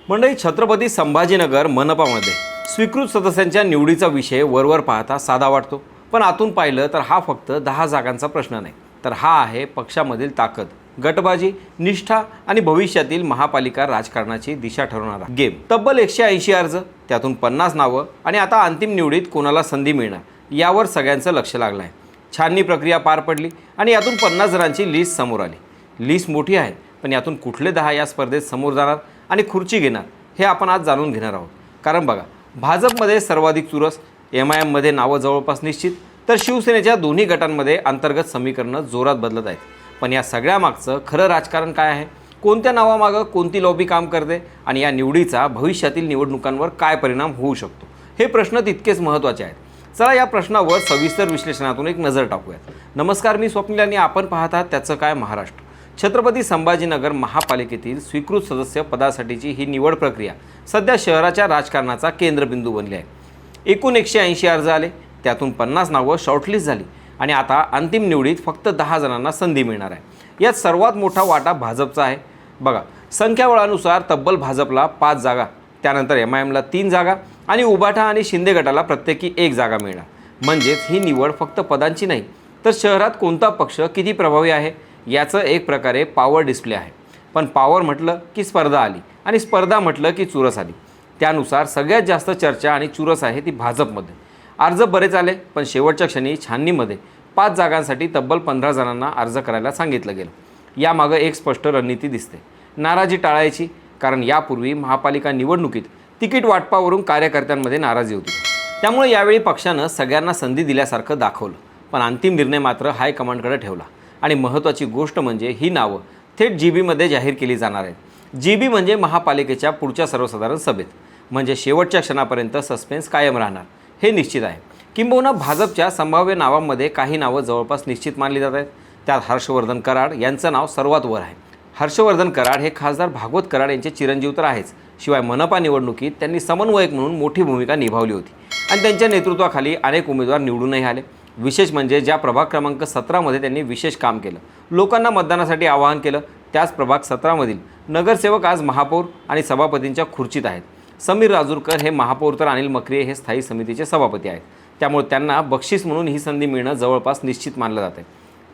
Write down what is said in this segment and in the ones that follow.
मंडळी, छत्रपती संभाजीनगर मनपामध्ये स्वीकृत सदस्यांच्या निवडीचा विषय वरवर पाहता साधा वाटतो, पण आतून पाहिलं तर हा फक्त 10 जागांचा प्रश्न नाही, तर हा आहे पक्षामधील ताकद, गटबाजी, निष्ठा आणि भविष्यातील महापालिका राजकारणाची दिशा ठरवणारा गेम. तब्बल 180 अर्ज, त्यातून 50 नावं आणि आता अंतिम निवडीत कोणाला संधी मिळणार यावर सगळ्यांचं लक्ष लागलं आहे. छाननी प्रक्रिया पार पडली आणि यातून 50 जणांची लिस्ट समोर आली. लिस्ट मोठी आहे, पण यातून कुठले 10 या स्पर्धेत समोर जाणार आणि खुर्ची घेणार हे आपण आज जाणून घेणार आहोत. कारण बघा, भाजपमध्ये सर्वाधिक चुरस, MIMमध्ये नावं जवळपास निश्चित, तर शिवसेनेच्या दोन्ही गटांमध्ये अंतर्गत समीकरणं जोरात बदलत आहेत. पण या सगळ्यामागचं खरं राजकारण काय आहे, कोणत्या नावामागं कोणती लॉबी काम करते आणि या निवडीचा भविष्यातील निवडणुकांवर काय परिणाम होऊ शकतो, हे प्रश्न तितकेच महत्त्वाचे आहेत. चला या प्रश्नावर सविस्तर विश्लेषणातून एक नजर टाकूयात. नमस्कार, मी स्वप्नील आणि आपण पाहत आहात त्याचं काय महाराष्ट्र. छत्रपती संभाजीनगर महापालिकेतील स्वीकृत सदस्य पदासाठीची ही निवड प्रक्रिया सध्या शहराच्या राजकारणाचा केंद्रबिंदू बनली आहे. एकूण 180 अर्ज आले, त्यातून 50 नावं शॉर्टलिस्ट झाली आणि आता अंतिम निवडीत फक्त 10 जणांना संधी मिळणार आहे. यात सर्वात मोठा वाटा भाजपचा आहे. बघा, संख्याबळानुसार तब्बल भाजपला 5 जागा, त्यानंतर MIMला 3 जागा आणि उबाटा आणि शिंदे गटाला प्रत्येकी 1 जागा मिळणार. म्हणजेच ही निवड फक्त पदांची नाही, तर शहरात कोणता पक्ष किती प्रभावी आहे याचं एक प्रकारे पॉवर डिस्प्ले आहे. पण पॉवर म्हटलं की स्पर्धा आली आणि स्पर्धा म्हटलं की चुरस आली. त्यानुसार सगळ्यात जास्त चर्चा आणि चुरस आहे ती भाजपमध्ये. अर्ज बरेच आले, पण शेवटच्या क्षणी छाननीमध्ये 5 जागांसाठी तब्बल 15 जणांना अर्ज करायला सांगितलं गेलं. यामागं एक स्पष्ट रणनीती दिसते, नाराजी टाळायची. कारण यापूर्वी महापालिका निवडणुकीत तिकीट वाटपावरून कार्यकर्त्यांमध्ये नाराजी होती. त्यामुळे यावेळी पक्षानं सगळ्यांना संधी दिल्यासारखं दाखवलं, पण अंतिम निर्णय मात्र हायकमांडकडे ठेवला. आणि महत्त्वाची गोष्ट म्हणजे ही नावं थेट GB जाहीर केली जाणार आहेत. GB म्हणजे महापालिकेच्या पुढच्या सर्वसाधारण सभेत. म्हणजे शेवटच्या क्षणापर्यंत सस्पेन्स कायम राहणार हे निश्चित आहे. किंबहुना भाजपच्या संभाव्य नावांमध्ये काही नावं जवळपास निश्चित मानली जात आहेत. त्यात हर्षवर्धन कराड यांचं नाव सर्वात वर आहे. हर्षवर्धन कराड हे खासदार भागवत कराड यांचे चिरंजीव तर आहेच, शिवाय मनपा निवडणुकीत त्यांनी समन्वयक म्हणून मोठी भूमिका निभावली होती आणि त्यांच्या नेतृत्वाखाली अनेक उमेदवार निवडूनही आले. विशेष म्हणजे ज्या प्रभाग क्रमांक 17मध्ये त्यांनी विशेष काम केलं, लोकांना मतदानासाठी आवाहन केलं, त्याच प्रभाग 17मधील नगरसेवक आज महापौर आणि सभापतींच्या खुर्चीत आहेत. समीर राजूरकर हे महापौर तर अनिल मक्रिये हे स्थायी समितीचे सभापती आहेत. त्यामुळे त्यांना बक्षीस म्हणून ही संधी मिळणं जवळपास निश्चित मानलं जाते.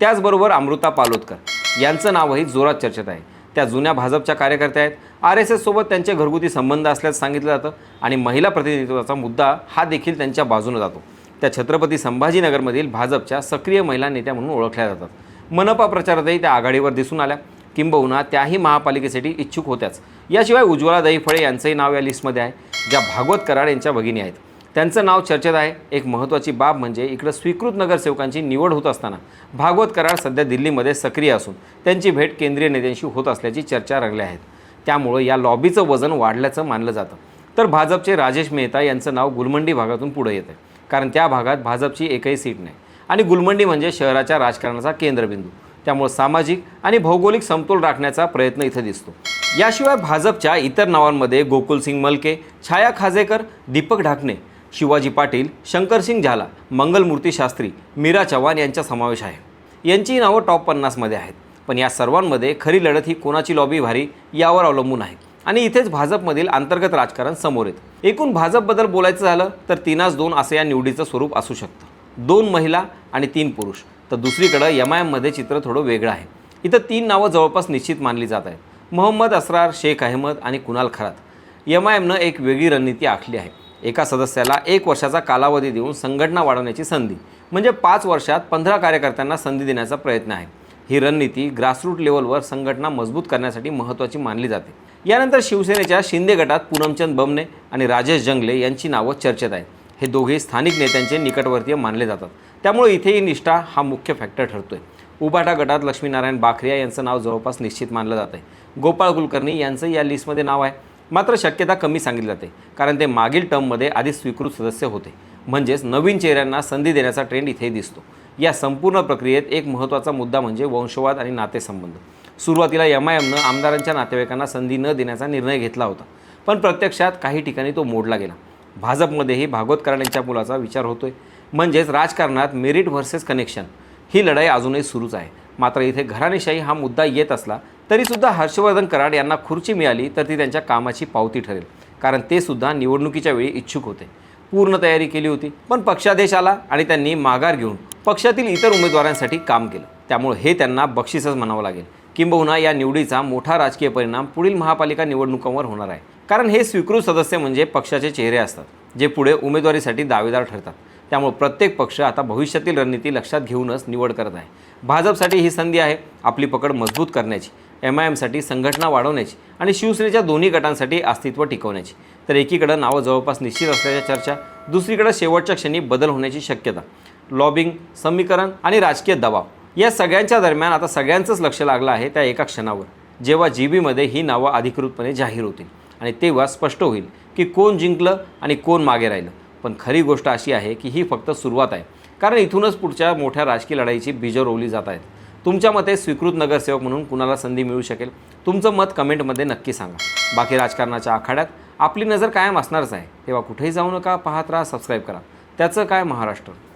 त्याचबरोबर अमृता पालोदकर यांचं नावही जोरात चर्चेत आहे. त्या जुन्या भाजपच्या कार्यकर्त्या आहेत. RSS सोबत त्यांचे घरगुती संबंध असल्याचं सांगितलं जातं आणि महिला प्रतिनिधित्वाचा मुद्दा हा देखील त्यांच्या बाजूने जातो. त्या छत्रपती संभाजीनगरमधील भाजपच्या सक्रिय महिला नेत्या म्हणून ओळखल्या जातात. मनपा प्रचारातही त्या आघाडीवर दिसून आल्या, किंबहुना त्याही महापालिकेसाठी इच्छुक होत्याच. याशिवाय उज्ज्वला दहीफळे यांचंही नाव या लिस्टमध्ये आहे, ज्या भागवत कराड यांच्या भगिनी आहेत. त्यांचं नाव चर्चेत आहे. एक महत्त्वाची बाब म्हणजे इकडं स्वीकृत नगरसेवकांची निवड होत असताना भागवत कराड सध्या दिल्लीमध्ये सक्रिय असून त्यांची भेट केंद्रीय नेत्यांशी होत असल्याची चर्चा रंगली आहेत. त्यामुळे या लॉबीचं वजन वाढल्याचं मानलं जातं. तर भाजपचे राजेश मेहता यांचं नाव गुलमंडी भागातून पुढे येतं, कारण त्या भागात भाजपची एकही सीट नाही आणि गुलमंडी म्हणजे शहराच्या राजकारणाचा केंद्रबिंदू. त्यामुळे सामाजिक आणि भौगोलिक समतोल राखण्याचा प्रयत्न इथं दिसतो. याशिवाय भाजपच्या इतर नावांमध्ये गोकुलसिंग मलके, छाया खाजेकर, दीपक ढाकणे, शिवाजी पाटील, शंकरसिंग झाला, मंगलमूर्ती शास्त्री, मीरा चव्हाण यांचा समावेश आहे. यांची नावं टॉप 50मध्ये आहेत. पण या सर्वांमध्ये खरी लढत ही कोणाची लॉबी भारी यावर अवलंबून आहे आणि इथेच भाजपमधील अंतर्गत राजकारण समोर येतं. एकूण भाजपबद्दल बोलायचं झालं तर 3-2 असं या निवडीचं स्वरूप असू शकतं. 2 महिला आणि 3 पुरुष. तर दुसरीकडं MIMमध्ये चित्र थोडं वेगळं आहे. इथं 3 नावं जवळपास निश्चित मानली जात आहेत, मोहम्मद असरार, शेख अहमद आणि कुणाल खरात. MIMनं एक वेगळी रणनीती आखली आहे. एका सदस्याला 1 वर्षाचा कालावधी देऊन संघटना वाढवण्याची संधी, म्हणजे 5 वर्षात 15 कार्यकर्त्यांना संधी देण्याचा प्रयत्न आहे. ही रणनीती ग्रासरूट लेवलवर संघटना मजबूत करण्यासाठी महत्त्वाची मानली जाते. यानंतर शिवसेनेच्या शिंदे गटात पूनमचंद बमणे आणि राजेश जंगले यांची नावं चर्चेत आहेत. हे दोघे स्थानिक नेत्यांचे निकटवर्तीय मानले जातात. त्यामुळे इथेही निष्ठा हा मुख्य फॅक्टर ठरतोय. उबाटा गटात लक्ष्मीनारायण बाखरिया यांचं नाव जवळपास निश्चित मानलं जातं. गोपाळ कुलकर्णी यांचं या लिस्टमध्ये नाव आहे, मात्र शक्यता कमी सांगितली जाते, कारण ते मागील टर्ममध्ये आधीच स्वीकृत सदस्य होते. म्हणजेच नवीन चेहऱ्यांना संधी देण्याचा ट्रेंड इथे दिसतो. या संपूर्ण प्रक्रियेत एक महत्त्वाचा मुद्दा म्हणजे वंशवाद आणि नातेसंबंध. सुरुवातीला MIMनं आमदारांच्या नातेवाईकांना संधी न देण्याचा निर्णय घेतला होता, पण प्रत्यक्षात काही ठिकाणी तो मोडला गेला. भाजपमध्येही भागवत कराड यांच्या मुलाचा विचार होतोय. म्हणजेच राजकारणात मेरिट व्हर्सेस कनेक्शन ही लढाई अजूनही सुरूच आहे. मात्र इथे घराणेशाही हा मुद्दा येत असला तरीसुद्धा हर्षवर्धन कराड यांना खुर्ची मिळाली तर ती त्यांच्या कामाची पावती ठरेल, कारण ते सुद्धा निवडणुकीच्या वेळी इच्छुक होते. पूर्ण तयारी केली होती, पण पक्षादेश आला आणि त्यांनी माघार घेऊन पक्षातील इतर उमेदवारांसाठी काम केलं. त्यामुळे हे त्यांना बक्षीसच म्हणावं लागेल. किंबहुना या निवडीचा मोठा राजकीय परिणाम पुढील महापालिका निवडणुकांवर होणार आहे, कारण हे स्वीकृत सदस्य म्हणजे पक्षाचे चेहरे असतात, जे पुढे उमेदवारीसाठी दावेदार ठरतात. त्यामुळे प्रत्येक पक्ष आता भविष्यातील रणनीती लक्षात घेऊनच निवड करत आहे. भाजपसाठी ही संधी आहे आपली पकड मजबूत करण्याची, MIMसाठी संघटना वाढवण्याची आणि शिवसेनेच्या दोन्ही गटांसाठी अस्तित्व टिकवण्याची. तर एकीकडे नावं जवळपास निश्चित असल्याच्या चर्चा, दुसरीकडे शेवटच्या क्षणी बदल होण्याची शक्यता, लॉबिंग, समीकरण आणि राजकीय दबाव या सगळ्यांच्या दरम्यान आता सगळ्यांचंच लक्ष लागलं आहे त्या एका क्षणावर, जेव्हा GB ही नावं अधिकृतपणे जाहीर होतील आणि तेव्हा स्पष्ट होईल की कोण जिंकलं आणि कोण मागे राहिलं. पण खरी गोष्ट अशी आहे की ही फक्त सुरुवात आहे, कारण इथूनच पुढच्या मोठ्या राजकीय लढाईची बीजं रोवली जात आहेत. तुमच्या मते स्वीकृत नगरसेवक म्हणून कुणाला संधी मिळू शकेल? तुमचं मत कमेंटमध्ये नक्की सांगा. बाकी राजकारणाच्या आखाड्यात आपली नजर कायम असणारच आहे, तेव्हा कुठेही जाऊ नका, पाहत राहा, सबस्क्राईब करा. त्याचं काय महाराष्ट्र.